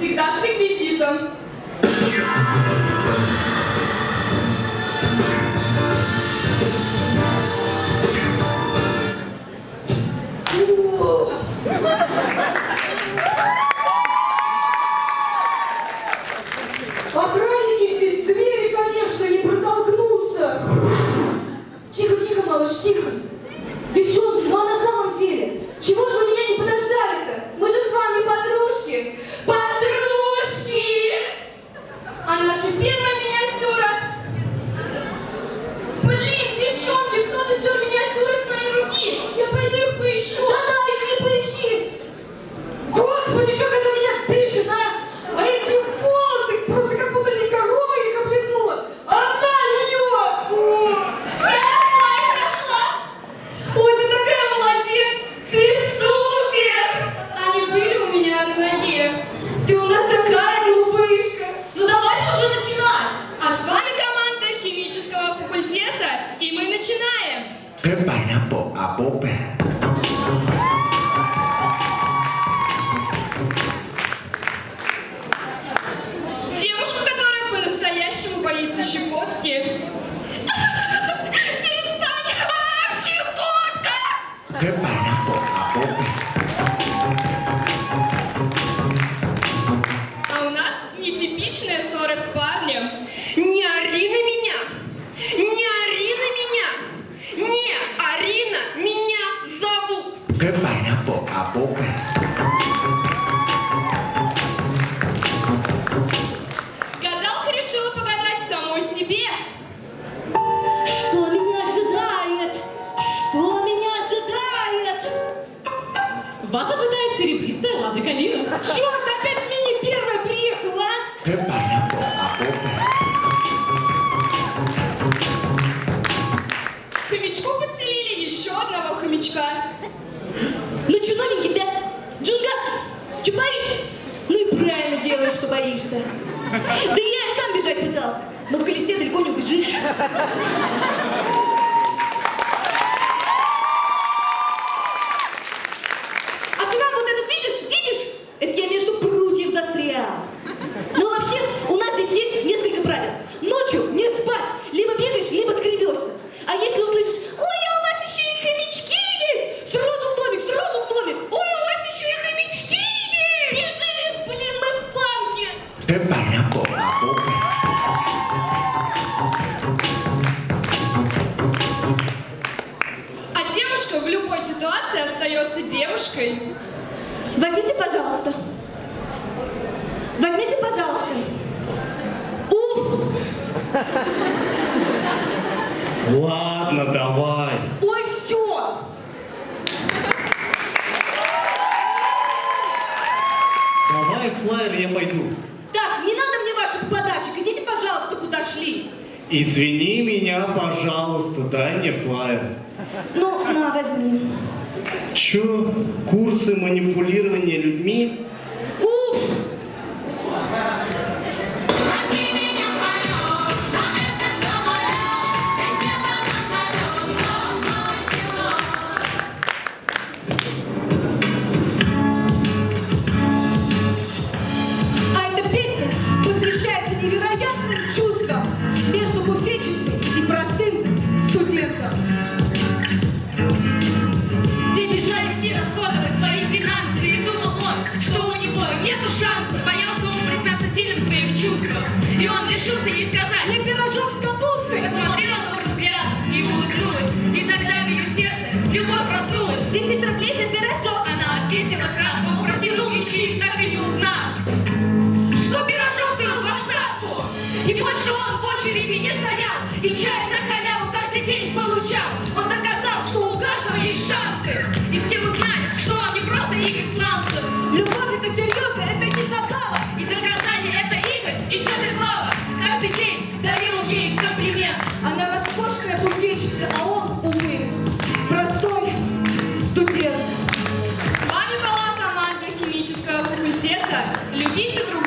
всегда с реквизитом. Охранники здесь, двери, конечно, не протолкнуться. Тихо, тихо, малыш, тихо. Девчонки, ну а на самом деле, чего же вы меня не подождали-то? Мы же с вами подружки. Подружки! А наша первая миниатюра? Блин, девчонки, кто-то стер миниатюры с моей руки. Я пойду их поищу. Да-да, иди поищи. Господи, как это меня бесит, а! А эти волосы, просто как будто не корова их облизнула. Она льет! Я нашла. Ой, ты такая молодец! Ты супер! Они были у меня на ноге. Ты у нас такая глупышка! Ну давайте уже начинать. А с вами команда химического факультета, и мы начинаем. เริ่มไปนะโปะอาโปะแปะ Девушку, которая по-настоящему боится щекотки. Перестань! Щекотка! เริ่มไปนะโปะอาโปะแปะ А у нас нетипичная ссора с парнем. Не ори на меня! Не ори на меня! Не, Арина, меня зовут! เริ่มไปนะโปะอาโปะแปะ Гадалка решила погадать самой себе. Что меня ожидает? Что меня ожидает? Вас ожидает серебристая Лада Калина. Черт, опять мини первая приехала, а? เริ่มไปนะโปะอาโปะแปะ Хомячку подселили еще одного хомячка. Ну что, новенький, да? Джунгас, что боишься? Ну и правильно делаешь, что боишься. Да я и сам бежать пытался, но в колесе далеко не убежишь. А шрам вот этот видишь? Видишь? Это я между прутьев застрял. Ну вообще, у нас здесь есть несколько правил. Ночью не спать, либо бегаешь, либо скребешься. А если услышишь, ой, а у вас еще и хомячки есть, сразу в домик, сразу в домик. Ой, у вас еще и хомячки есть. Бежим, блин, мы в банке. เริ่มไปนะโปะอาโปะแปะ А девушка в любой ситуации остается девушкой. Возьмите, пожалуйста. Возьмите, пожалуйста. Уф! Ладно, давай. Ой, все! Давай флаер, я пойду. Так, не надо мне ваших подачек. Идите, пожалуйста, куда шли. Извини меня, пожалуйста, дай мне флаер. Ну, на, возьми. Чё? Курсы манипулирования людьми? Уф! А эта песня посвящается невероятным чувствам между буфетчицей и простым студентом. Все бежали где расходовать свои финансы, и думал он, что у него нету шанса. Боялся он признаться сильным в своих чувствах, и он решился ей сказать: Не пирожок с капустой! посмотрела на мой взгляд и улыбнулась, и тогда в ее сердце любовь проснулась. 10 рублей за пирожок! Она ответила кратко, он протянул ей чаек, так и не узнав, что пирожок стоил двадцатку. И больше он в очереди не стоял, и чай на халяву каждый день получал. Он доказал, что у каждого есть шансы, и все узнали, что он не просто Игорь Сланцев. Любовь это серьезно, это не забава! И доказание это Игорь и тетя Клава. Каждый день дарил ей комплимент. Она роскошная буфетчица, а он, увы, простой студент. С вами была команда химического факультета. Любите друг